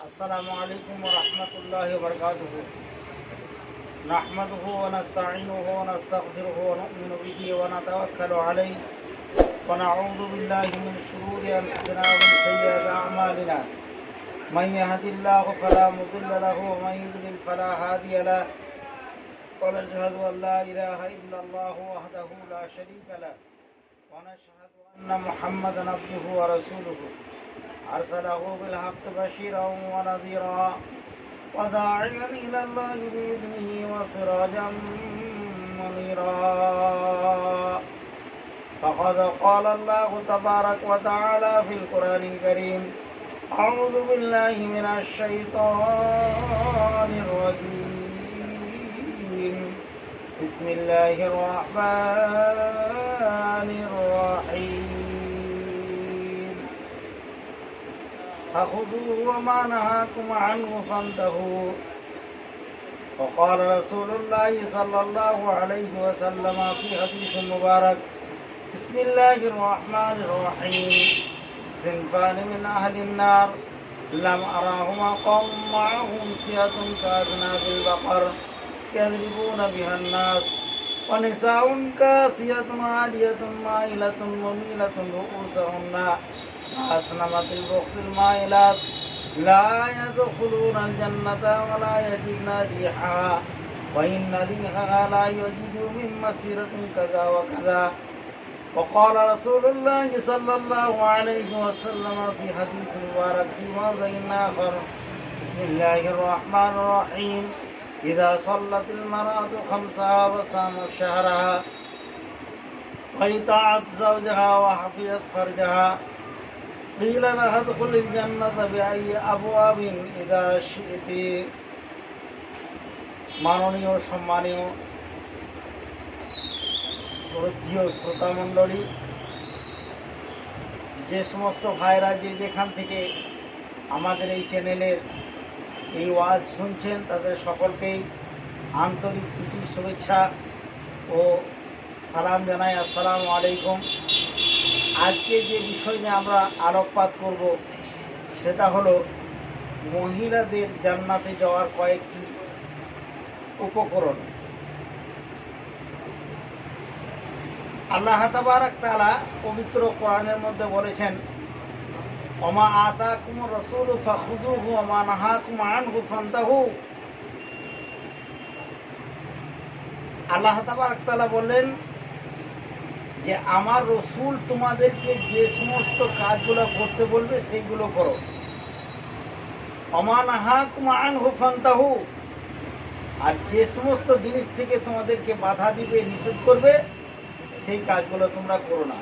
अस्सलामु अलैकुम व रहमतुल्लाहि व बरकातुहू। नहमदुहू व नस्तईनुहु व नस्तगफिरुहु व नु'मिनु बिही व नतवक्कलु अलैहि व नऊज़ु बिल्लाहि मिन शुरूरि अनफुसिना व मिन सय्यिआति अअमालिना। मन यहदिल्लाहु फला मुदिल्ल लहु व मन युद्लिल फला हादिय लहु व नशहदु अन ला इलाहा इल्लल्लाहु वहदहु ला शरीका लहु व नशहदु अन्ना मुहम्मदन अब्दुहु व रसूलुहु अरसलहु बिलहक़्क़ि बशीरन व नज़ीरा व दाइयन इलल्लाहि बिइज़निहि व सिराजन मुनीरा। फ़क़द क़ाल अल्लाहु तबारक व तआला फ़िल क़ुरआनिल करीम अऊज़ु बिल्लाहि मिनश शैतानिर रजीम। बिस्मिल्लाहिर रहमानिर रहीम। फ़ख़ुज़ूहु वमा नहाकुम अन्हु फ़ंतहू। वक़ाल रसूलुल्लाहि सल्लल्लाहु अलैहि वसल्लम फ़ी हदीस मुबारक बिस्मिल्लाहिर रहमानिर रहीम। सिन्फ़ानि मिन अहलिन नार लम अराहुमा क़ौमुन मअहुम सियतुन कअज़नाबिल बक़र यज़रिबूना बिहन नास व निसाउन कासियतुन आरियतुन माइलतुन मुमीलतुन रुऊसुहुन्ना काअस्नमतिल बुख़्तिल माइलात ला यदख़ुलूनल जन्नता व ला यजिदना रिहाहा व इन्न रिहाहा ला युजिदु मिन मसीरतिन कज़ा व कज़ा। वक़ाल रसूलुल्लाहि सल्लल्लाहु अलैहि वसल्लम फ़ी हदीस मुबारक फ़ी मौज़िइन आख़र बिस्मिल्लाहिर रहमानिर रहीम। इज़ा सल्लतिल मरअतु ख़म्सहा व सामत शहरहा व अताअत ज़ौजहा व हफ़िज़त फ़रजहा क़ील लहा उदख़ुलिल जन्नत बिअय्यि अबवाबिन इज़ा शि'ति। माननीय सम्मानीय শ্রদ্ধেয় শ্রোতামণ্ডলী, যে সমস্ত ভাইরা যেখান থেকে আমাদের এই চ্যানেলের এই ওয়াজ শুনছেন তাদের সকলকেই আন্তরিক প্রীতি শুভেচ্ছা ও সালাম জানাই। আসসালামু আলাইকুম। আজকে যে বিষয় নিয়ে আমরা আলোকপাত করব সেটা হলো মহিলাদের জান্নাতে যাওয়ার কয়েকটি উপকরণ। আল্লাহ তাবারক তাআলা পবিত্র কোরআনের মধ্যে বলেছেন ওমা আতাকুমুর রাসূলু ফাখুযুহু ওয়া মা নাহাকুম আনহু ফান্তাহু। আল্লাহ তাবারক তাআলা বললেন যে আমার রসুল তোমাদেরকে যে সমস্ত কাজগুলো করতে বলবে সেইগুলো করো। ওমা নাহাকুম আনহু ফান্তাহু, আর যে সমস্ত জিনিস থেকে তোমাদেরকে বাধা দিবে নিষেধ করবে সেই কাজগুলো তোমরা করো না।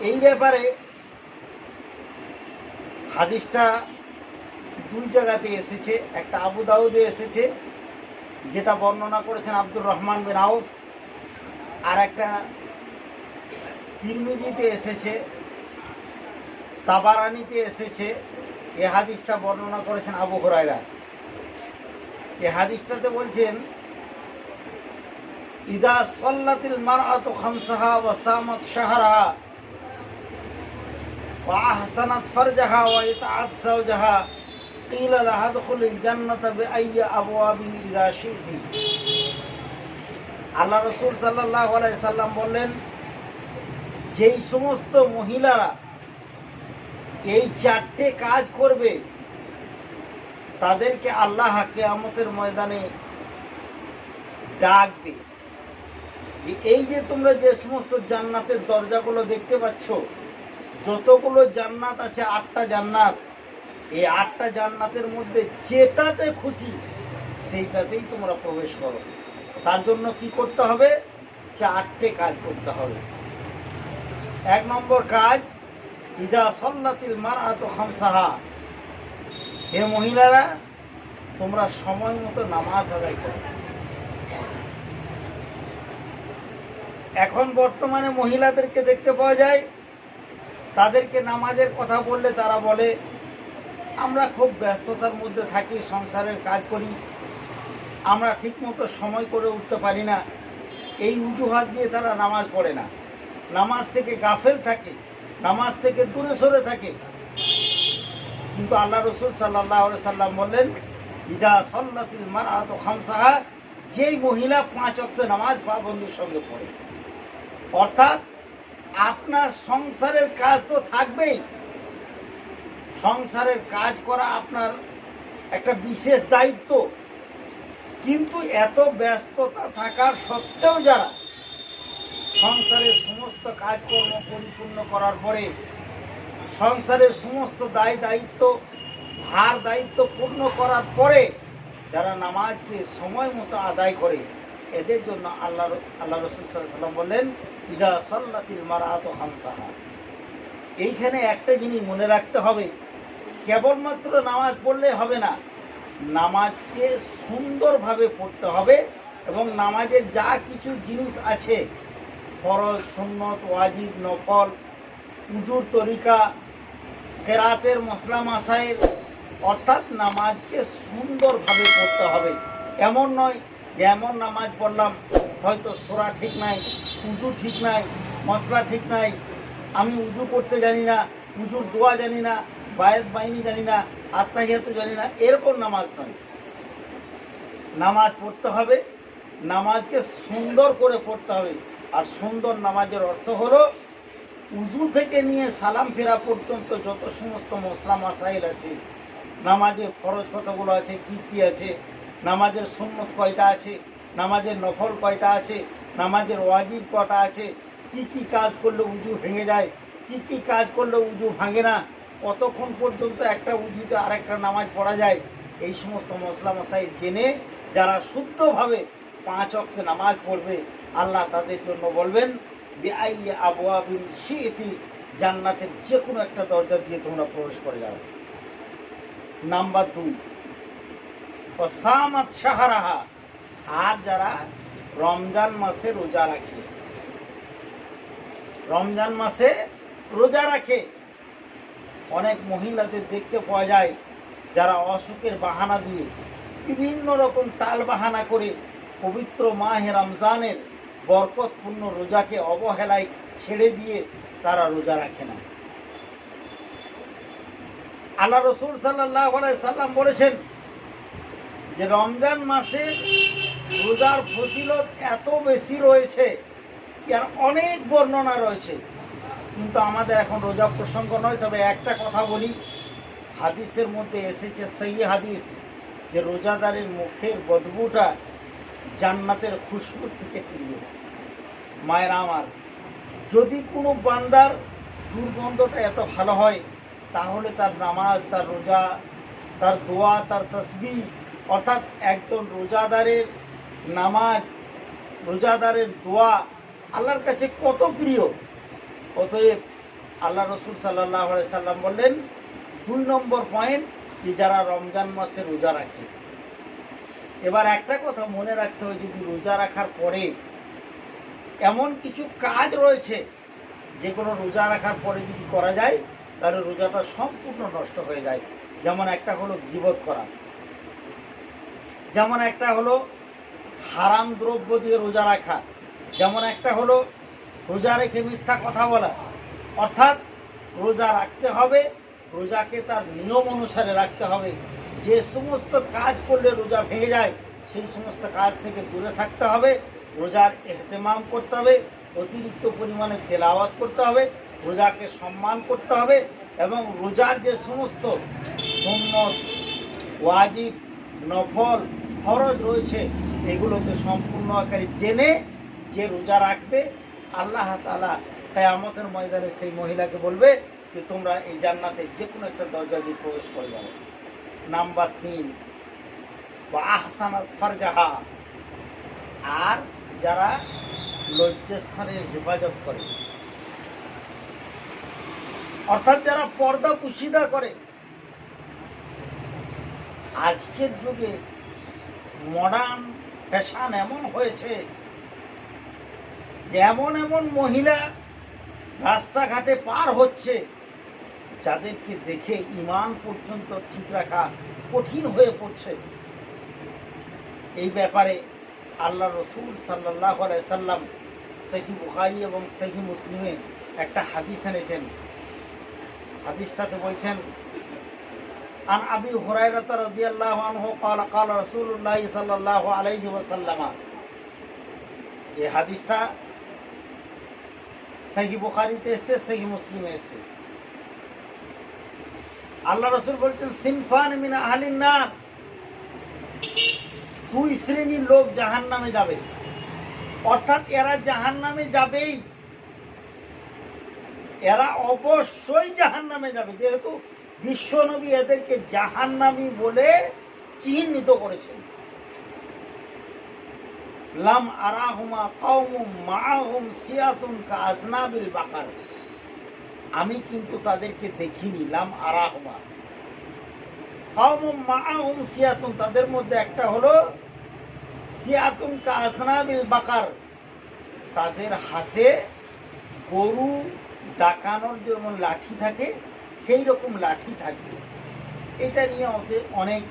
এই ব্যাপারে হাদিসটা দুই জায়গাতে এসেছে। একটা আবু দাউদে এসেছে যেটা বর্ণনা করেছেন আব্দুর রহমান বিন আউফ, আর একটা তিরমিজিতে এসেছে, তাবারানিতে এসেছে। এ হাদিসটা বর্ণনা করেছেন আবু হুরায়রা। এ হাদিসটাতে বলছেন ইদা সল্লাতিল মারআতু খামসাহা ওয়া সামাত শাহরাহা ওয়া আহসানাত ফারজাহা ওয়া ইতাআত যাওজাহা ক্বিলা লাহা উদখুলিল জান্নাতা বিআইয়ি আবওয়াবিন ইযা শি'তি। আল্লাহ রাসূল সাল্লাল্লাহু আলাইহি সাল্লাম বললেন, যেই সমস্ত মহিলারা এই চারটে কাজ করবে তাদেরকে আল্লাহ কিয়ামতের ময়দানে ডাকবে। এই যে তোমরা যে সমস্ত জান্নাতের দরজাগুলো দেখতে পাচ্ছ, যতগুলো জান্নাত আছে 8টা জান্নাত, এই 8টা জান্নাতের মধ্যে যেটাতে খুশি সেইটাতেই তোমরা প্রবেশ করো। তার জন্য কি করতে হবে? 4টে কাজ করতে হবে। 1 নম্বর কাজ, ইজা সল্লাতিল মারআতু খামসাহা, হে মহিলারা তোমরা সময় মতো নামাজ আদায় করো। এখন বর্তমানে মহিলাদেরকে দেখতে পাওয়া যায়, তাদেরকে নামাজের কথা বললে তারা বলে আমরা খুব ব্যস্ততার মধ্যে থাকি, সংসারের কাজ করি, আমরা ঠিকমতো সময় করে উঠতে পারি না। এই অজুহাত দিয়ে তারা নামাজ পড়ে না, নামাজ থেকে গাফেল থাকে, নামাজ থেকে দূরে সরে থাকে। কিন্তু আল্লাহ রসুল সাল্লাল্লাহু আলাইহি সাল্লাম বললেন, ইজা সাল্লাতিল মারআতু খামসাহা, যেই মহিলা 5 ওয়াক্ত নামাজ পাবন্দির সঙ্গে পড়ে। অর্থাৎ আপনার সংসারের কাজ তো থাকবেই, সংসারের কাজ করা আপনার একটা বিশেষ দায়িত্ব, কিন্তু এত ব্যস্ততা থাকার সত্ত্বেও যারা সংসারের সমস্ত কাজকর্ম পরিপূর্ণ করার পরে, সংসারের সমস্ত দায়িত্ব ভার দায়িত্ব পূর্ণ করার পরে যারা নামাজকে সময় মতো আদায় করে, এদের জন্য আল্লাহ রসুল সাল্লাল্লাহু আলাইহি সাল্লাম বললেন, ইজা সাল্লাতিল মারআতু খামসাহা। এইখানে একটা জিনিস মনে রাখতে হবে, কেবলমাত্র নামাজ পড়লে হবে না, নামাজকে সুন্দরভাবে পড়তে হবে এবং নামাজের যা কিছু জিনিস আছে, ফরজ, সুন্নত, ওয়াজিব, নফল, উজুর তরিকা, কেরাতের মশলা মাসাইল, অর্থাৎ নামাজকে সুন্দরভাবে পড়তে হবে। এমন নয় যে এমন নামাজ পড়লাম হয়তো সূরা ঠিক নাই, উজু ঠিক নাই, মশলা ঠিক নাই, আমি উজু করতে জানি না, উজুর দোয়া জানি না, বায়াত বাইনি জানি না, আত্তাহিয়াতু জানি না, এরকম নামাজ নয়। নামাজ পড়তে হবে, নামাজকে সুন্দর করে পড়তে হবে। আর সুন্দর নামাজের অর্থ হলো উজু থেকে নিয়ে সালাম ফেরা পর্যন্ত যত সমস্ত মশলা মাসাইল আছে, নামাজের ফরজ কতগুলো আছে, কি কি আছে, নামাজের সুন্নত কয়টা আছে, নামাজের নফল কয়টা আছে, নামাজের ওয়াজিব কয়টা আছে, কি কি কাজ করলে উজু ভেঙে যায়, কি কি কাজ করলে উজু ভাঙে না, কতক্ষণ পর্যন্ত একটা উজুতে আরেকটা নামাজ পড়া যায়, এই সমস্ত মশলা মাসাইল জেনে যারা শুদ্ধভাবে 5 ওয়াক্ত নামাজ পড়বে, আল্লাহ তাদের জন্য বলবেন, বিআইয়ি আবওয়াবিন শি'তি, জান্নাতের যে কোনো একটা দরজা দিয়ে তোমরা প্রবেশ করে যাও। নাম্বার 2, ওয়াসামাত শাহরাহা, আর যারা রমজান মাসে রোজা রাখে, রমজান মাসে রোজা রাখে। অনেক মহিলাদের দেখতে পাওয়া যায় যারা অসুখের বাহানা দিয়ে, বিভিন্ন রকম টাল বাহানা করে পবিত্র মাহে রমজানের বরকতপূর্ণ রোজাকে অবহেলায় ছেড়ে দিয়ে তারা রোজা রাখে না। আল্লাহ রসুল সাল্লাল্লাহু আলাইহি সাল্লাম বলেছেন যে রমজান মাসে রোজার ফজিলত এত বেশি রয়েছে, এর অনেক বর্ণনা রয়েছে, কিন্তু আমাদের এখন রোজা প্রসঙ্গ নয়। তবে একটা কথা বলি, হাদিসের মধ্যে এসেছে, সহিহ হাদিস, যে রোজাদারের মুখের বদবুটা জান্নাতের খুশবুর থেকে প্রিয়। মায়েরা আমার, যদি কোনো বান্দার দুর্গন্ধটা এত ভালো হয়, তাহলে তার নামাজ, তার রোজা, তার দোয়া, তার তাসবিহ, অর্থাৎ একজন রোজাদারের নামাজ, রোজাদারের দোয়া আল্লাহর কাছে কত প্রিয়। অতএব আল্লাহ রসুল সাল্লাল্লাহু আলাইহি সাল্লাম বললেন, 2 নম্বর পয়েন্ট, যে যারা রমজান মাসে রোজা রাখে। এবার একটা কথা মনে রাখতে হবে, যদি রোজা রাখার পরে এমন কিছু কাজ রয়েছে যেগুলো রোজা রাখার পরে যদি করা যায়, তাহলে রোজাটা সম্পূর্ণ নষ্ট হয়ে যায়। যেমন একটা হলো গীবত করা, যেমন একটা হলো হারাম দ্রব্য দিয়ে রোজা রাখা, যেমন একটা হলো রোজা রেখে মিথ্যা কথা বলা। অর্থাৎ রোজা রাখতে হবে, রোজাকে তার নিয়ম অনুসারে রাখতে হবে। যে সমস্ত কাজ করলে রোজা ভেঙে যায়, সেই সমস্ত কাজ থেকে দূরে থাকতে হবে। রোজার ইহতেমাম করতে হবে, অতিরিক্ত পরিমাণে তেলাওয়াত করতে হবে, রোজাকে সম্মান করতে হবে, এবং রোজার যে সমস্ত সুন্নত, ওয়াজিব, নফল, ফরজ রয়েছে, এগুলোকে সম্পূর্ণ আকারে জেনে যে রোজা রাখবে, আল্লাহ তাআলা কিয়ামতের ময়দানে সেই মহিলাকে বলবে যে তোমরা এই জান্নাতের যে কোনো একটা দরজা দিয়ে প্রবেশ করে যাও। নাম্বার 3, ওয়া আহসানাত ফারজাহা, আর যারা লজ্জাস্থানের হেফাজত করে, অর্থাৎ যারা পর্দা পুশিদা করে। আজকের যুগে মডার্ন ফ্যাশন এমন হয়েছে যে এমন এমন মহিলা রাস্তাঘাটে পার হচ্ছে, যাদেরকে দেখে ঈমান পর্যন্ত ঠিক রাখা কঠিন হয়ে পড়ছে। এই ব্যাপারে আল্লাহ রসুল সাল্লাল্লাহু আলাইহি সাল্লাম সহিহ বুখারী এবং সহিহ মুসলিমে একটা হাদিস এনেছেন। হাদিসটাতে বলছেন, عن أبي هريرة رضي الله عنه قال قال رسول الله صلى الله عليه وسلم এই হাদিসটা সহিহ বুখারীতে এসেছে, সহিহ মুসলিমে এসেছে। আল্লাহ রাসূল বলেছেন সিনফান মিন আহলিন নার, দুই শ্রেণীর লোক জাহান্নামে যাবে, অর্থাৎ এরা জাহান্নামে যাবেই, এরা অবশ্যই জাহান্নামে যাবে, যেহেতু বিশ্বনবী এদেরকে জাহান্নামী বলে চিহ্নিত করেছেন। লাম আরাহুমা কওমুম মাআহুম সিয়াতুন কাআজনাবিল বাকার, আমি কিন্তু তাদেরকে দেখিনি। লাম আরাহুমা কওমুম মাআহুম সিয়াতুন, তাদের মধ্যে একটা হলো সিয়াতুন কাআজনাবিল বাকার, তাদের হাতে গরু ডাকানোর যেমন লাঠি থাকে সেই রকম লাঠি থাকবে। এটা নিয়ে অনেক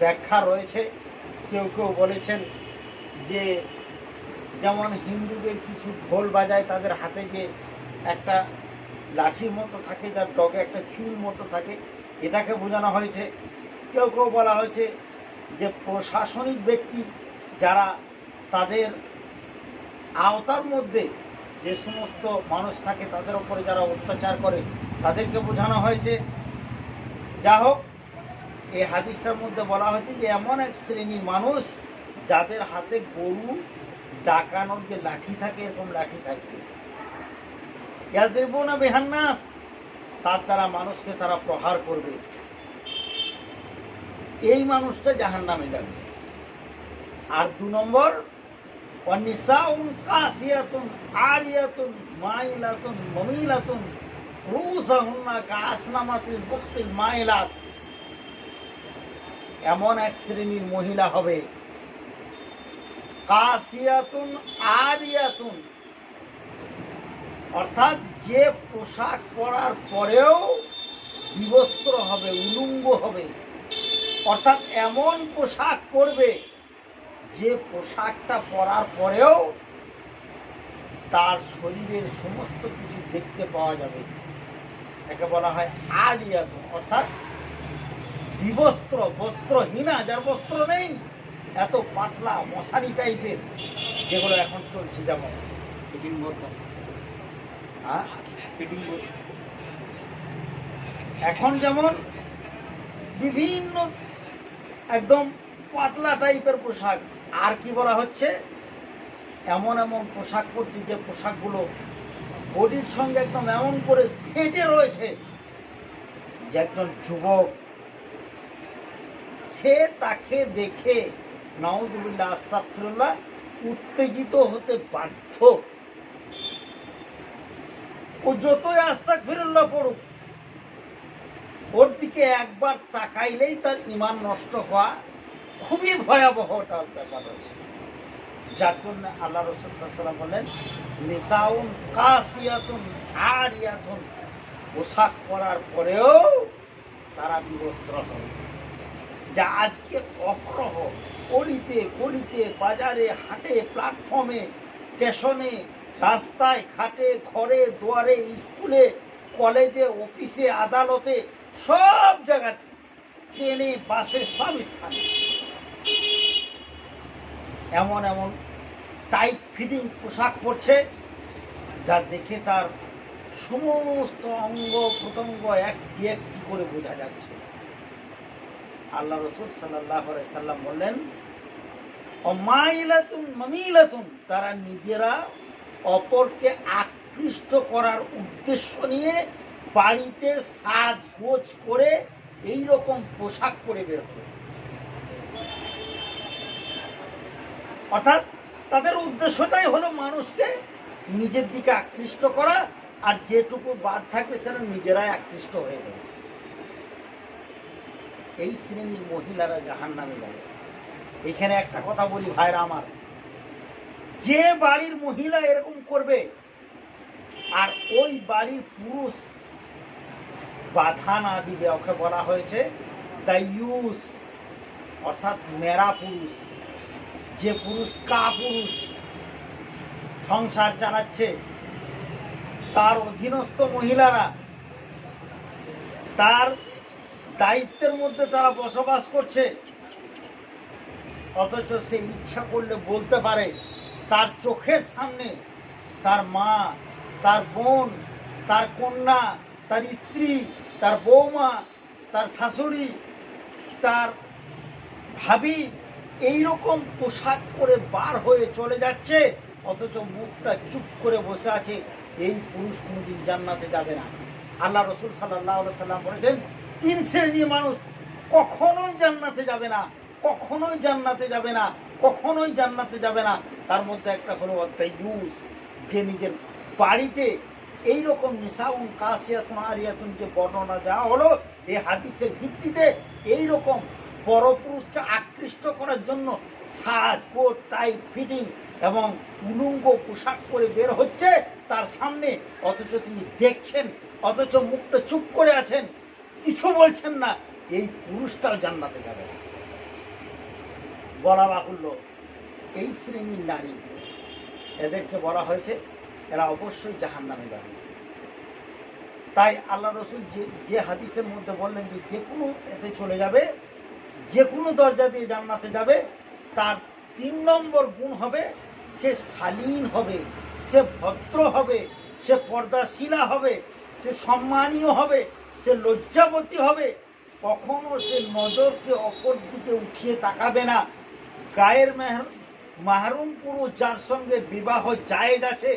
ব্যাখ্যা রয়েছে। কেউ কেউ বলেছেন যে যেমন হিন্দুদের কিছু ঢোল বাজায়, তাদের হাতে যে একটা লাঠির মতো থাকে, যার ডগে একটা চুল মতো থাকে, এটাকে বোঝানো হয়েছে। কেউ কেউ বলা হয়েছে যে প্রশাসনিক ব্যক্তি যারা, তাদের আওতার মধ্যে যে সমস্ত মানুষ থাকে তাদের উপরে যারা অত্যাচার করে তাদেরকে বোঝানো হয়েছে। যা হোক, এই হাদিসটার মধ্যে বলা হয়েছে যে এমন এক শ্রেণীর মানুষ যাদের হাতে গরু ডাকানোর যে লাঠি থাকে, এরকম লাঠি থাকবে। ইয়াজরিবুনা বিহান নাস, তার দ্বারা মানুষকে তারা প্রহার করবে। এই মানুষটা জাহান্নামে যাবে। আর 2 নম্বর, ওয়ানিসাউন কাসিয়াতুন আরিয়াতুন মাইলাতুন মামিলাতুন রুসাহুন্না কাসনামাতিল বুখতিল মাইলাত, এমন এক শ্রেণীর মহিলা হবে কাসিয়াতুন আরিয়াতুন, অর্থাৎ যে পোশাক পরার পরেও বিবস্ত্র হবে, উলঙ্গ হবে, অর্থাৎ এমন পোশাক পরবে যে পোশাকটা পরার পরেও তার শরীরের সমস্ত কিছু দেখতে পাওয়া যাবে। একে বলা হয় আরিয়াতুন, অর্থাৎ বিবস্ত্র, বস্ত্রহীনা, যার বস্ত্র নেই, এত পাতলা মশারি টাইপের যেগুলো এখন চলছে, যেমন ফিটিং বোর্ড, ফিটিং বোর্ড এখন যেমন বিভিন্ন একদম পাতলা টাইপের পোশাক। আর কি বলা হচ্ছে, এমন এমন পোশাক পরছে যে পোশাকগুলো বডির সঙ্গে একদম এমন করে সেটে রয়েছে যে একজন যুবক সে তাকে দেখে নাউজুবিল্লাহ আস্তাগফিরুল্লাহ উত্তেজিত হতে বাধ্য। ও যতই আস্তাগফিরুল্লাহ পড়ুক, ওর দিকে একবার তাকাইলেই তার ঈমান নষ্ট হওয়া খুবই ভয়াবহ ব্যাপার হচ্ছে। যার জন্য আল্লাহ রাসূল সাল্লাল্লাহু আলাইহি ওয়াসাল্লাম বললেন নিসাউন কাসিয়াতুন আরিয়াতুন, পোশাক পরার পরেও তারা বিবস্ত্র হবে। যা আজকে অহরহ অলিতে গলিতে, বাজারে, হাটে, প্ল্যাটফর্মে, স্টেশনে, রাস্তায়, ঘাটে, ঘরে, দুয়ারে, স্কুলে, কলেজে, অফিসে, আদালতে, সব জায়গাতে, ট্রেনে, বাসে, সব স্থানে এমন এমন টাইট ফিটিং পোশাক পরছে যা দেখে তার সমস্ত অঙ্গ প্রত্যঙ্গ একটি একটি করে বোঝা যাচ্ছে। আল্লাহ রাসূল সাল্লাল্লাহু আলাইহি সাল্লাম বললেন অমাইলাতুন মামিলাতুন, তারা নিজেরা অপরকে আকৃষ্ট করার উদ্দেশ্য নিয়ে বাড়িতে সাজগোজ করে এই রকম পোশাক পরে বের করে, অর্থাৎ তাদের উদ্দেশ্যটাই হলো মানুষকে নিজের দিকে আকৃষ্ট করা, আর যেটুকু বাদ থাকবে সেটা নিজেরাই আকৃষ্ট হয়ে যাবে। এই শ্রেণীর মহিলারা জাহান্নামে যাবে। এখানে একটা কথা বলি ভাইরা আমার, যে বাড়ির মহিলা এরকম করবে আর ওই বাড়ির পুরুষ বাধা না দিবে, ওকে বলা হয়েছে দায়ুস, অর্থাৎ মেরা পুরুষ। যে পুরুষ কাপুরুষ সংসার চালাচ্ছে, তার অধীনস্থ মহিলারা তার দায়িত্বের মধ্যে তারা বসবাস করছে, অথচ সে ইচ্ছা করলে বলতে পারে তার চোখের সামনে তার মা, তার বোন, তার কন্যা, তার স্ত্রী, তার বৌমা, তার শাশুড়ি, তার ভাবি এইরকম পোশাক করে বার হয়ে চলে যাচ্ছে, অথচ মুখটা চুপ করে বসে আছে। এই পুরুষ কোনোদিন জান্নাতে যাবে না। আল্লাহ রসুল সাল্লাল্লাহু আলাইহি সাল্লাম বলেছেন, 3 শ্রেণীর মানুষ কখনোই জান্নাতে যাবে না, কখনোই জান্নাতে যাবে না, কখনোই জান্নাতে যাবে না। তার মধ্যে একটা হলো দায়ুস, যে নিজের বাড়িতে এইরকম নিসাউন কাসিয়াতুন আরিয়াতুন যে বর্ণনা দেওয়া হলো এই হাদিসের ভিত্তিতে, এইরকম পরপুরুষকে আকৃষ্ট করার জন্য শার্ট, কোট, টাই ফিটিং এবং উলঙ্গ পোশাক পরে বের হচ্ছে তার সামনে, অথচ তিনি দেখছেন, অথচ মুখটা চুপ করে আছেন, কিছু বলছেন না। এই পুরুষটাও জান্নাতে যাবে না। বলা বাহুল্য, এই শ্রেণীর নারী, এদেরকে বলা হয়েছে এরা অবশ্যই জাহান্নামে যাবে। তাই আল্লাহ রসুল যে হাদিসের মধ্যে বললেন যে যে কোনো এতে চলে যাবে, যে কোনো দরজা দিয়ে জান্নাতে যাবে, তার 3 নম্বর গুণ হবে সে শালীন হবে, সে ভদ্র হবে, সে পর্দাশীলা হবে, সে সম্মানীয় হবে, সে লজ্জাবতী হবে, কখনো সে নজরকে অপর দিকে উঠিয়ে তাকাবে না। গায়ের মাহরুম পুরুষ যার সঙ্গে বিবাহ জায়েজ আছে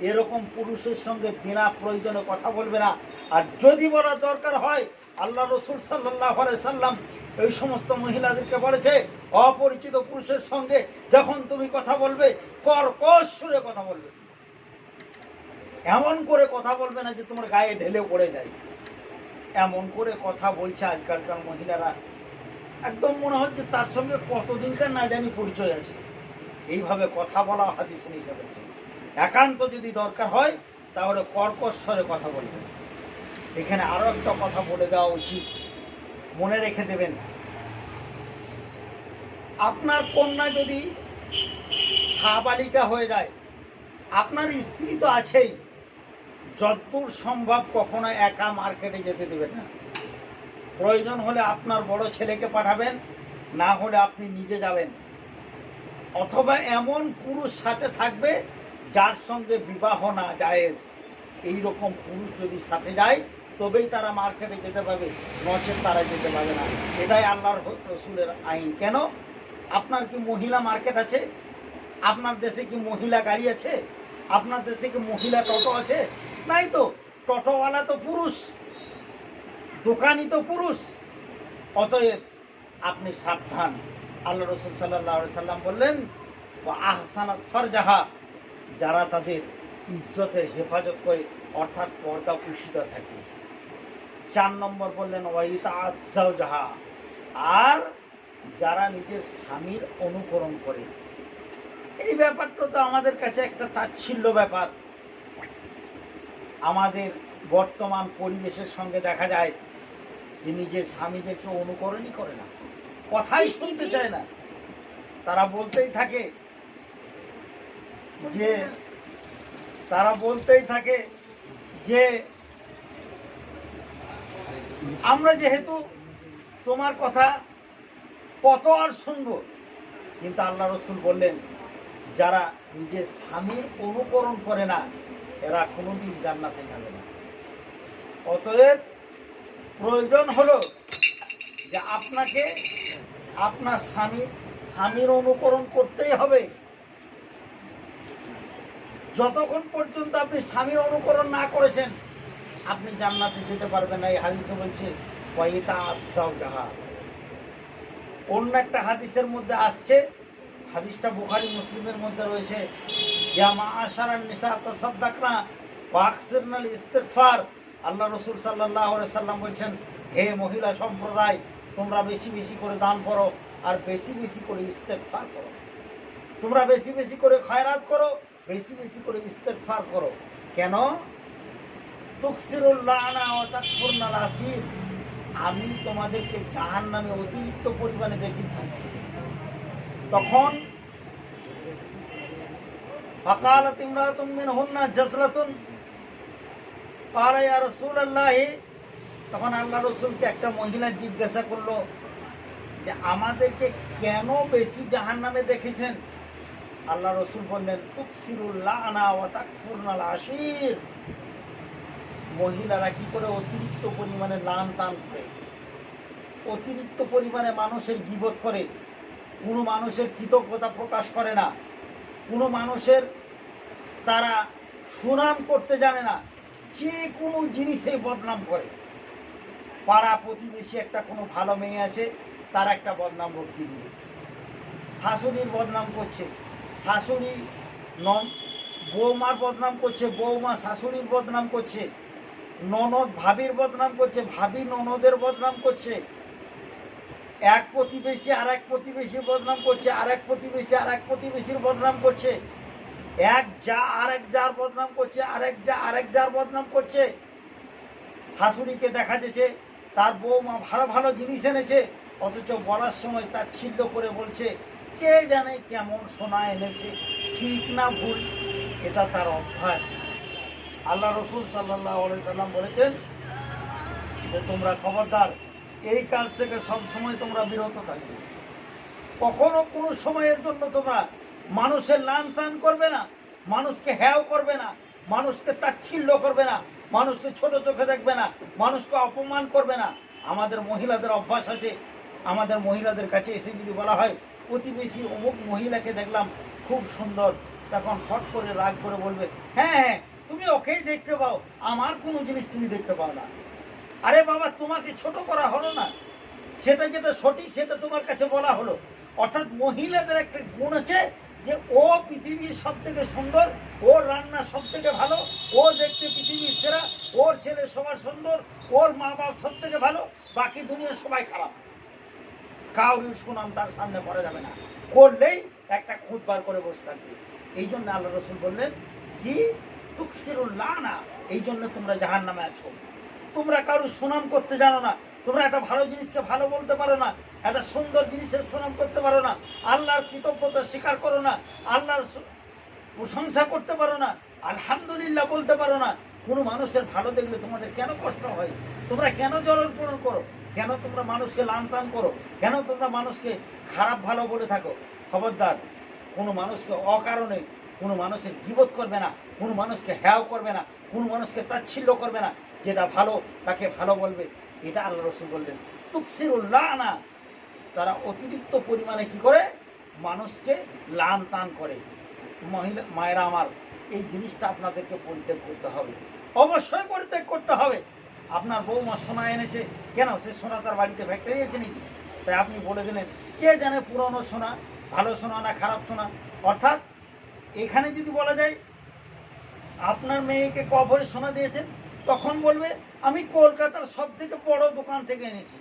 এরকম পুরুষের সঙ্গে বিনা প্রয়োজনে কথা বলবে না। আর যদি বলা দরকার হয়, আল্লাহ রসুল সাল্লাল্লাহু আলাইহি সাল্লাম এই সমস্ত মহিলাদেরকে বলেছে, অপরিচিত পুরুষের সঙ্গে যখন তুমি কথা বলবে কর্কশ সুরে কথা বলবে, এমন করে কথা বলবে না যে তোমার গায়ে ঢেলে পড়ে যায়। এমন করে কথা বলছে আজকালকার মহিলারা, একদম মনে হচ্ছে তার সঙ্গে কতদিনকার না জানি পরিচয় আছে। এইভাবে কথা বলা হাদিস নিষেধ আছে। একান্ত যদি দরকার হয় তাহলে কর্কশ স্বরে কথা বলবেন। এখানে আরো একটা কথা বলে দেওয়া উচিত, মনে রেখে দেবেন, আপনার কন্যা যদি সাবালিকা হয়ে যায়, আপনার স্ত্রী তো আছেই, যতদূর সম্ভব কখনো একা মার্কেটে যেতে দেবেন না। প্রয়োজন হলে আপনার বড় ছেলেকে পাঠাবেন, না হলে আপনি নিজে যাবেন। অথবা এমন পুরুষ সাথে থাকবে যার সঙ্গে বিবাহ না জায়েজ। এইরকম পুরুষ যদি সাথে যায় তবেই তারা মার্কেটে যেতে পারবে, নচেত তারা যেতে পারবে না। এটাই আল্লাহর রসুলের আইন। কেন? আপনার কি মহিলা মার্কেট আছে? আপনার দেশে কি মহিলা গাড়ি আছে? আপনার দেশে কি মহিলা টোটো আছে? নাই তো। টোটোওয়ালা তো পুরুষ, দোকানি তো পুরুষ। অতএব আপনি সাবধান। আল্লাহ রসুল সাল্লাল্লাহু আলাইহি সাল্লাম বললেন, ওয়া আহসানাত ফারজাহা, যারা তাদের ইজ্জতের হেফাজত করে, অর্থাৎ পর্দা পুষিত থাকে। 4 নম্বর বললেন ওয়া ইতাআত যাওজাহা, আর যারা নিজের স্বামীর অনুকরণ করে। এই ব্যাপারটা তো আমাদের কাছে একটা তাচ্ছিল্য ব্যাপার। আমাদের বর্তমান পরিবেশের সঙ্গে দেখা যায় যে নিজের স্বামীদেরকে অনুকরণই করে না, কথাই শুনতে চায় না। তারা বলতেই থাকে যে আমরা যেহেতু তোমার কথা কত আর শুনবো। কিন্তু আল্লাহ রসুল বললেন, যারা নিজের স্বামীর অনুকরণ করে না এরা কোনোদিন জান্নাতে যাবে না। অতএব প্রয়োজন হলো যে আপনাকে আপনার স্বামীর অনুকরণ করতেই হবে। যতক্ষণ পর্যন্ত আপনি স্বামীর অনুকরণ না করেছেন আপনি জান্নাতে যেতে পারবেন না। এই হাদিসে বলছে ওয়াইতাআত যাওজাহা। অন্য একটা হাদিসের মধ্যে আসছে, হাদিসটা বুখারী মুসলিমের মধ্যে রয়েছে, ইয়া মাআশারান নিসা তাসাদদাকনা ওয়া আকসিরনাল ইস্তিগফার। আল্লাহ রসুল সাল্লাল্লাহু আলাইহি সাল্লাম বলছেন, হে মহিলা সম্প্রদায়, তোমরা বেশি বেশি করে দান করো আর বেশি বেশি করে ইস্তেগফার করো। তোমরা বেশি বেশি করে খয়রাত করো, বেশি বেশি করে ইস্তেগফার করো। কেন? তুকসিরুল লানা ওয়া তাকফুরনাল আসির, আমি তোমাদেরকে জাহান্নামে অতিরিক্ত পরিমাণে দেখেছি। তখন ফাকালাত ইমরাতুম মিনহুন্না জাজলাতুন, ক্বালা ইয়া রাসূলুল্লাহ তখন আল্লাহ রসুলকে একটা মহিলা জিজ্ঞাসা করলো যে আমাদেরকে কেন বেশি জাহান্নামে দেখেছেন? আল্লাহ রসুল বললেন তুকসিরুল্লাহ আনা ওয়া তাকফুরনাল আশির। মহিলারা কি করে অতিরিক্ত পরিমাণে লান টান করে, অতিরিক্ত পরিমাণে মানুষের গীবত করে, কোনো মানুষের কৃতজ্ঞতা প্রকাশ করে না, কোনো মানুষের তারা সুনাম করতে জানে না, যে কোনো জিনিসেই বদনাম করে। পাড়া প্রতিবেশী একটা কোনো ভালো মেয়ে আছে, তার একটা বদনাম রখিয়ে দিবে। শাশুড়ির বদনাম করছে, শাশুড়ি বৌমার বদনাম করছে, বৌমা শাশুড়ির বদনাম করছে, ননদ ভাবির বদনাম করছে, ভাবি ননদের বদনাম করছে, এক প্রতিবেশী আর এক প্রতিবেশীর বদনাম করছে, আর এক প্রতিবেশী আর এক প্রতিবেশীর বদনাম করছে, এক যা আর এক যার বদনাম করছে, আরেক যা আরেক যার বদনাম করছে। শাশুড়িকে দেখা যাচ্ছে তার বৌমা ভালো ভালো জিনিস এনেছে, অথচ বলার সময় তার ছিল্ল করে বলছে কে জানে কেমন সোনা এনেছে, ঠিক না ভুল, এটা তার অভ্যাস। আল্লাহ রসুল সাল্লাল্লাহু আলাইহি সাল্লাম বলেছেন যে তোমরা খবরদার এই কাজ থেকে সব সময় তোমরা বিরত থাকবে। কখনো কোনো সময়ের জন্য তোমরা মানুষের লান টান করবে না, মানুষকে হ্যাও করবে না, মানুষকে তাচ্ছিল্য করবে না, মানুষকে ছোট চোখে দেখবে না, মানুষকে অপমান করবে না। আমাদের মহিলাদের অভ্যাস আছে, আমাদের মহিলাদের কাছে এসে যদি বলা হয় প্রতিবেশী অমুক মহিলাকে দেখলাম খুব সুন্দর, তখন হট করে রাগ করে বলবে হ্যাঁ হ্যাঁ তুমি ওকেই দেখতে পাও, আমার কোনো জিনিস তুমি দেখতে পাও না। আরে বাবা, তোমাকে ছোট করা হলো না, সেটা যেটা সঠিক সেটা তোমার কাছে বলা হলো। অর্থাৎ মহিলাদের একটা গুণ আছে যে ও পৃথিবীর সব থেকে সুন্দর, ওর রান্না সব থেকে ভালো, ও দেখতে পৃথিবীর সেরা, ওর ছেলে সবার সুন্দর, ওর মা বাপ সব থেকে ভালো, বাকি দুনিয়ার সবাই খারাপ। কাউরির সুনাম তার সামনে করা যাবে না, করলেই একটা খুঁত বার করে বসে থাকবে। এই জন্য আল্লাহ রসুল বললেন কি তুকসিরুল্লাহ না, এই জন্য তোমরা জাহান্নামে আছো। তোমরা কারোর সুনাম করতে জানো না, তোমরা একটা ভালো জিনিসকে ভালো বলতে পারো না, একটা সুন্দর জিনিসের সুনাম করতে পারো না, আল্লাহর কৃতজ্ঞতা স্বীকার করো না, আল্লাহর প্রশংসা করতে পারো না, আলহামদুলিল্লাহ বলতে পারো না। কোনো মানুষের ভালো দেখলে তোমাদের কেন কষ্ট হয়? তোমরা কেন জ্বলন পূরণ করো? কেন তোমরা মানুষকে লানতান করো? কেন তোমরা মানুষকে খারাপ ভালো বলে থাকো? খবরদার, কোনো মানুষকে অকারণে কোনো মানুষের গীবত করবে না, কোনো মানুষকে হ্যাও করবে না, কোনো মানুষকে তাচ্ছিল্য করবে না। যেটা ভালো তাকে ভালো বলবে, এটা আল্লাহ রসুল বললেন তুকসিরুল্লাহ না। তারা অতিরিক্ত পরিমাণে কি করে মানুষকে লান টান করে। মহিলা মায়েরা আমার, এই জিনিসটা আপনাদেরকে পরিত্যাগ করতে হবে, অবশ্যই পরিত্যাগ করতে হবে। আপনার বৌমা সোনা এনেছে, কেন সে সোনা তার বাড়িতে ফ্যাক্টরি আছে নাকি? তাই আপনি বলে দিলেন কে জানে পুরনো সোনা ভালো সোনা না খারাপ সোনা। অর্থাৎ এখানে যদি বলা যায় আপনার মেয়েকে ক ভরি সোনা দিয়েছেন, তখন বলবে আমি কলকাতার সব থেকে বড় দোকান থেকে এনেছি,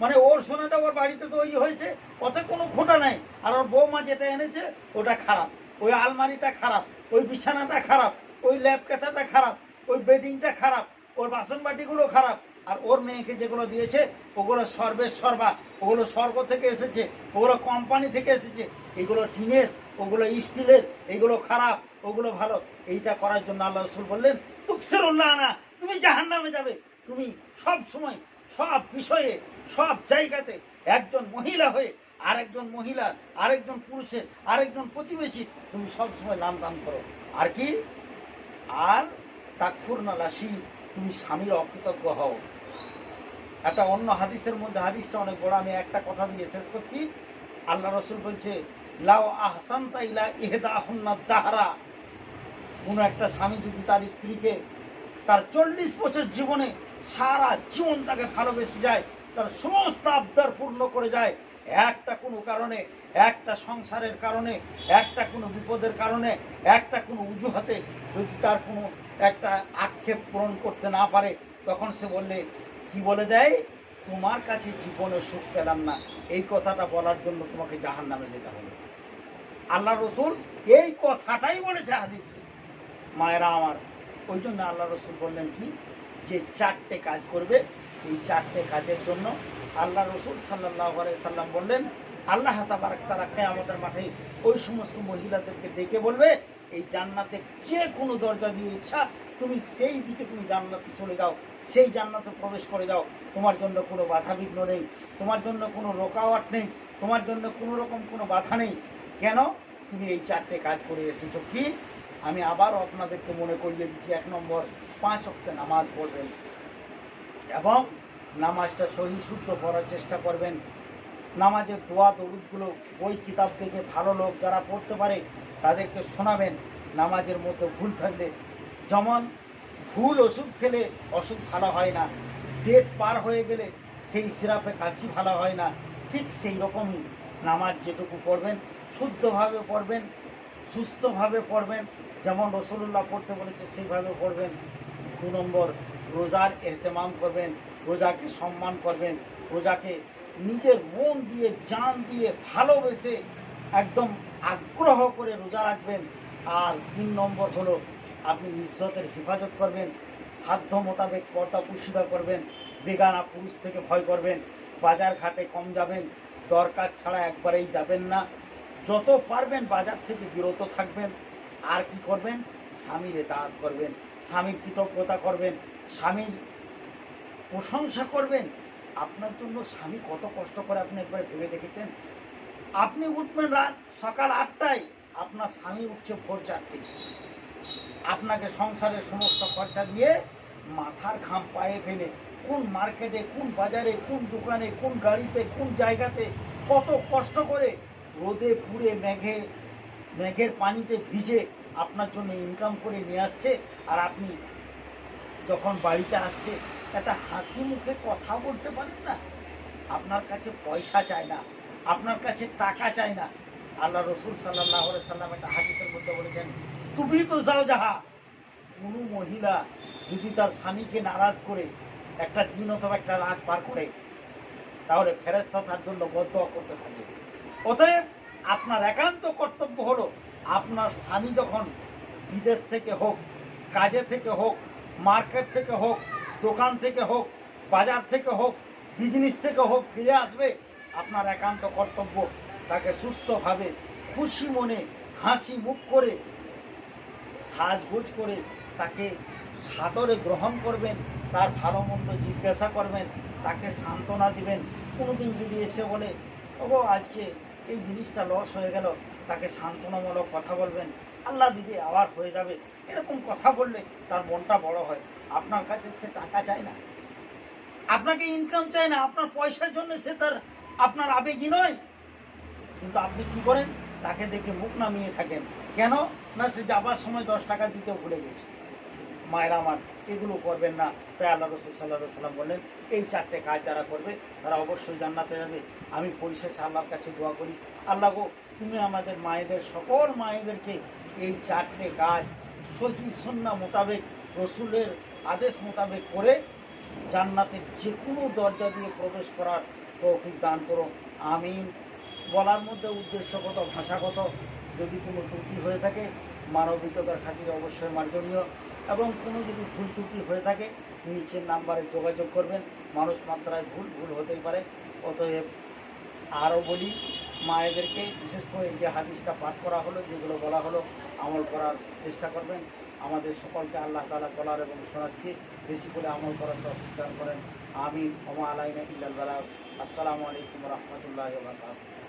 মানে ওর সোনাটা ওর বাড়িতে তৈরি হয়েছে, ওতে কোনো খোটা নাই। আর ওর বৌমা যেটা এনেছে ওটা খারাপ, ওই আলমারিটা খারাপ, ওই বিছানাটা খারাপ, ওই ল্যাপ কাঁথাটা খারাপ, ওই বেডিংটা খারাপ, ওর বাসন বাটিগুলো খারাপ। আর ওর মেয়েকে যেগুলো দিয়েছে ওগুলো সর্বের সর্বা, ওগুলো স্বর্গ থেকে এসেছে, ওগুলো কোম্পানি থেকে এসেছে, এগুলো টিনের, ওগুলো স্টিলের, এগুলো খারাপ, ওগুলো ভালো। এইটা করার জন্য আল্লাহ রসুল বললেন তুকসিরুল্লাহ না, তুমি জাহান্নামে যাবে। তুমি সব সময় সব বিষয়ে সব জায়গাতে একজন মহিলা হয়ে আরেকজন মহিলা, আরেকজন পুরুষের, আরেকজন প্রতিবেশী তুমি সব সময় লানতান করো। আর কি? আর তাকফুরনাল আশির, তুমি স্বামীর অকৃতজ্ঞ হও। একটা অন্য হাদিসের মধ্যে, হাদিসটা অনেক বড়, আমি একটা কথা দিয়ে শেষ করছি। আল্লাহ রসুল বলছে লাউ আহসানতা ইলা ইহদাহুন্না দাহরা, কোনো একটা স্বামী যদি তার স্ত্রীকে তার 40 বছর জীবনে সারা জীবন তাকে ভালোবেসে যায়, তার সমস্ত আবদার পূর্ণ করে যায়, একটা কোনো কারণে, একটা সংসারের কারণে, একটা কোনো বিপদের কারণে, একটা কোনো অজুহাতে যদি তার কোনো একটা আক্ষেপ পূরণ করতে না পারে, তখন সে বললে কি বলে দেয়, তোমার কাছে জীবনে সুখ পেলাম না, এই কথাটা বলার জন্য তোমাকে জাহান্নামে যেতে হবে। আল্লাহ রসুল এই কথাটাই বলেছে হাদিসে। মায়েরা আমার, ওই জন্য আল্লাহ রসুল বললেন কি, যে 4টে কাজ করবে, এই 4টে কাজের জন্য আল্লাহ রসুল সাল্লাল্লাহু আলাইহি সাল্লাম বললেন আল্লাহ তাবারক তাআলা কিয়ামতের মাঠে ওই সমস্ত মহিলাদেরকে ডেকে বলবে এই জান্নাতের যে কোনো দরজা দিয়ে ইচ্ছা তুমি সেই দিকে তুমি জান্নাতে চলে যাও, সেই জান্নাতে প্রবেশ করে যাও। তোমার জন্য কোনো বাধা বিঘ্ন নেই, তোমার জন্য কোনো রোকাওয়াট নেই, তোমার জন্য কোনো রকম কোনো বাধা নেই। কেন? তুমি এই 4টে কাজ করে এসেছো। কি? আমি আবারও আপনাদেরকে মনে করিয়ে দিচ্ছি। 1 নম্বর, 5 ওয়াক্ত নামাজ পড়বেন এবং নামাজটা সহি শুদ্ধ পড়ার চেষ্টা করবেন। নামাজের দোয়া দরুদগুলো বই কিতাব থেকে ভালো লোক যারা পড়তে পারে তাদেরকে শোনাবেন। নামাজের মধ্যে ভুল থাকলে, যেমন ভুল ওষুধ খেলে অসুখ ভালো হয় না, ডেট পার হয়ে গেলে সেই সিরাপে কাশি ভালো হয় না, ঠিক সেই রকমই নামাজ যেটুকু পড়বেন শুদ্ধভাবে পড়বেন, সুস্থভাবে পড়বেন, যেমন রসুলুল্লাহ পড়তে বলেছে সেইভাবে পড়বেন। 2 নম্বর, রোজার এহতেমাম করবেন, রোজাকে সম্মান করবেন, রোজাকে নিজের মন দিয়ে জান দিয়ে ভালোবেসে একদম আগ্রহ করে রোজা রাখবেন। আর 3 নম্বর হলো আপনি ইজ্জতের হেফাজত করবেন, সাধ্য মোতাবেক পর্দা পুশিদা করবেন, বেগানা পুরুষ থেকে ভয় করবেন, বাজার ঘাটে কম যাবেন, দরকার ছাড়া একবারেই যাবেন না, যত পারবেন বাজার থেকে বিরত থাকবেন। আর কি করবেন? স্বামীর ইতাআত করবেন, স্বামীর কৃতজ্ঞতা করবেন, স্বামীর প্রশংসা করবেন। আপনার জন্য স্বামী কত কষ্ট করে আপনি একবার ভেবে দেখেছেন? আপনি উঠবেন সকাল 8টায়, আপনার স্বামী উঠছে ভোর 4টায়, আপনাকে সংসারের সমস্ত খরচা দিয়ে মাথার ঘাম পায়ে ফেলে কোন মার্কেটে, কোন বাজারে, কোন দোকানে, কোন গাড়িতে, কোন জায়গাতে কত কষ্ট করে রোদে পুড়ে মেঘের পানিতে ভিজে আপনার জন্য ইনকাম করে নিয়ে আসছে। আর আপনি যখন বাড়িতে আসছে একটা হাসি মুখে কথা বলতে পারেন না। আপনার কাছে পয়সা চায় না, আপনার কাছে টাকা চায় না। আল্লাহ রসুল সাল্লাল্লাহু আলাইহি সাল্লাম একটা হাদিসের মধ্যে বলেছেন, তুমি তো যাও যাহা, কোনো মহিলা যদি তার স্বামীকে নারাজ করে একটা দিন অথবা একটা রাত পার করে, তাহলে ফেরেশতা তার জন্য বদদোয়া করতে থাকে। অতএব আপনার একান্ত কর্তব্য হলো, আপনার স্বামী যখন বিদেশ থেকে হোক, কাজে থেকে হোক, মার্কেট থেকে হোক, দোকান থেকে হোক, বাজার থেকে হোক, বিজনেস থেকে হোক ফিরে আসবে, আপনার একান্ত কর্তব্য তাকে সুস্থভাবে খুশি মনে হাসি মুখ করে সাজগোজ করে তাকে সাদরে গ্রহণ করবেন, তার ভালো মন্দ জিজ্ঞাসা করবেন, তাকে সান্ত্বনা দিবেন। কোনোদিন যদি এসে বলে ওগো আজকে এই জিনিসটা লস হয়ে গেল, তাকে সান্ত্বনামূলক কথা বলবেন, আল্লাহ দিবে আবার হয়ে যাবে, এরকম কথা বললে তার মনটা বড় হয়। আপনার কাছে সে টাকা চায় না, আপনাকে ইনকাম চায় না, আপনার পয়সার জন্য সে আপনার আবেগী নয়, কিন্তু আপনি কি করেন? তাকে দেখে মুখ নামিয়ে থাকেন। কেন না? সে যাবার সময় 10 টাকা দিতেও ভুলে গেছে। মায়ের আমার, এগুলো করবেন না। তাই আল্লাহ রসুল সাল্লাল্লাহু আলাইহি সাল্লাম বললেন, এই 4টে কাজ যারা করবে তারা অবশ্যই জান্নাতে যাবে। আমি পরিশেষে আল্লাহর কাছে দোয়া করি, আল্লাহ গো, তুমি আমাদের মায়েদের, সকল মায়েদেরকে এই 4টে কাজ সহি সুন্নাহ মোতাবেক, রসুলের আদেশ মোতাবেক করে জান্নাতের যে কোনো দরজা দিয়ে প্রবেশ করার তৌফিক দান করো, আমিন। বলার মধ্যে উদ্দেশ্যগত, ভাষাগত যদি কোনো ত্রুটি হয়ে থাকে মানবিকতার খাতিরে অবশ্যই মার্জনীয়, এবং কোনো যদি ভুল ত্রুটি হয়ে থাকে নিচের নাম্বারে যোগাযোগ করবেন। মানুষ মাত্রায় ভুল হতেই পারে। অতএব আরও বলি মায়েদেরকে, বিশেষ করে যে হাদিসটা পাঠ করা হলো, যেগুলো বলা হলো, আমল করার চেষ্টা করবেন। আমাদের সকলকে আল্লাহ তাআলা বলার এবং শোনাচ্ছি বেশি করে আমল করার তৌফিক দান করেন, আমিন। ওয়া মা আলাইনা ইল্লাল বালাগ। আসসালামু আলাইকুম ওয়া রাহমাতুল্লাহি ওয়া বারাকাতুহু।